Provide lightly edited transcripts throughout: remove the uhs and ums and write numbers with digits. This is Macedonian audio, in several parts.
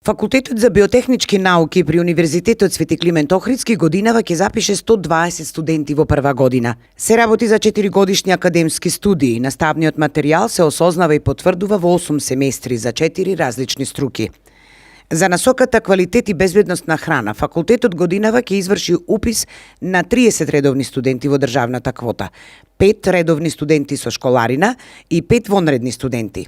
Факултетот за биотехнички науки при Универзитетот Свети Климент Охридски годинава ќе запише 120 студенти во прва година. Се работи за 4-годишни академски студии. Наставниот материјал се осознава и потврдува во 8 семестри за 4 различни струки. За насоката квалитет и безбедност на храна, факултетот годинава ќе изврши упис на 30 редовни студенти во државната квота, 5 редовни студенти со школарина и 5 вонредни студенти.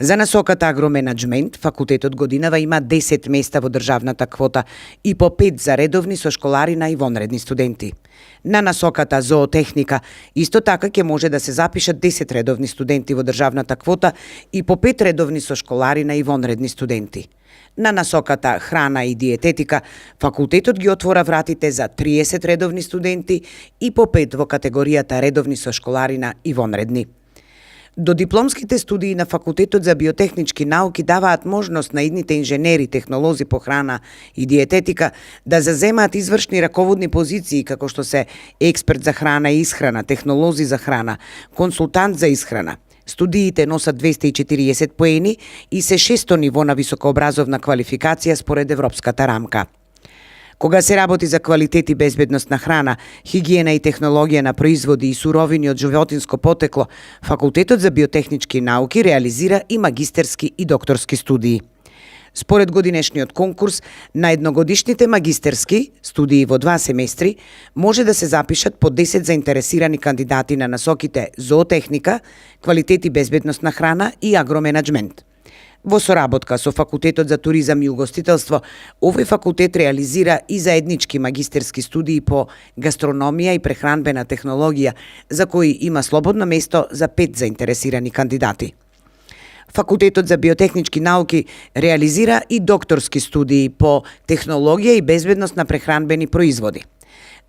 За насоката агроменаџмент, факултетот годинава има 10 места во државната квота и по 5 за редовни со школарина и вонредни студенти. На насоката зоотехника, исто така ќе може да се запишат 10 редовни студенти во државната квота и по 5 редовни со школарина и вонредни студенти. На насоката храна и диететика, факултетот ги отвора вратите за 30 редовни студенти и по 5 во категоријата редовни со школарина и вонредни. Додипломските студии на Факултетот за биотехнички науки даваат можност на идните инженери, технолози по храна и диететика да заземаат извршни раководни позиции како што се експерт за храна и исхрана, технолози за храна, консултант за исхрана. Студиите носат 240 поени и се 600 ниво на високообразовна квалификација според европската рамка. Кога се работи за квалитет и безбедност на храна, хигиена и технологија на производи и суровини од животинско потекло, Факултетот за биотехнички науки реализира и магистерски и докторски студии. Според годинешниот конкурс, на едногодишните магистерски студии во 2 семестри може да се запишат по 10 заинтересирани кандидати на насоките зоотехника, квалитет и безбедност на храна и агроменаџмент. Во соработка со Факултетот за туризам и угостителство, овој факултет реализира и заеднички магистерски студии по гастрономија и прехранбена технологија, за кои има слободно место за 5 заинтересирани кандидати. Факултетот за биотехнички науки реализира и докторски студии по технологија и безбедност на прехранбени производи.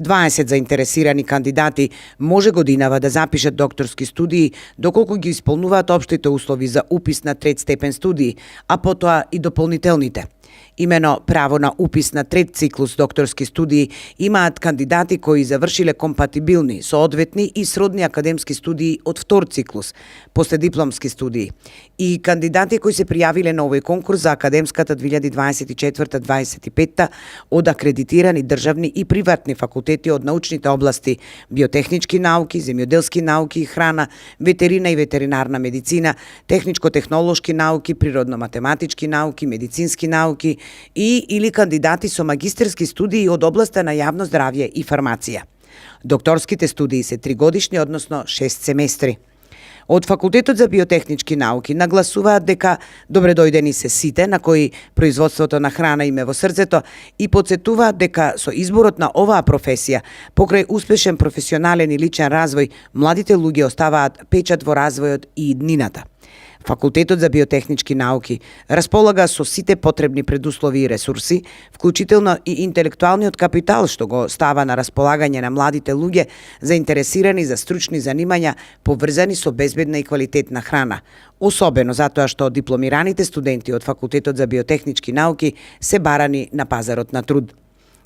20 заинтересирани кандидати може годинава да запишат докторски студии доколку ги исполнуваат општите услови за упис на трет степен студии, а потоа и дополнителните. Имено право на упис на трет циклус докторски студии имаат кандидати кои завршиле компатибилни, соодветни и сродни академски студии од втор циклус, последипломски студии, и кандидати кои се пријавиле на овој конкурс за академската 2024-25 од акредитирани државни и приватни факултети од научните области биотехнички науки, земјоделски науки и храна, ветерина и ветеринарна медицина, техничко-технолошки науки, природно-математички науки, медицински науки и или кандидати со магистерски студии од областа на јавно здравје и фармација. Докторските студии се 3-годишни, односно 6 семестри. Од Факултетот за биотехнички науки нагласуваат дека добредојдени се сите на кои производството на храна им е во срцето и потсетуваат дека со изборот на оваа професија, покрај успешен професионален и личен развој, младите луѓе оставаат печат во развојот и иднината. Факултетот за биотехнички науки располага со сите потребни предуслови и ресурси, вклучително и интелектуалниот капитал што го става на располагање на младите луѓе заинтересирани за стручни занимања поврзани со безбедна и квалитетна храна, особено затоа што дипломираните студенти од Факултетот за биотехнички науки се барани на пазарот на труд.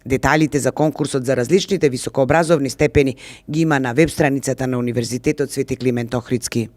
Деталите за конкурсот за различните високообразовни степени ги има на веб страницата на Универзитетот Свети Климент Охридски.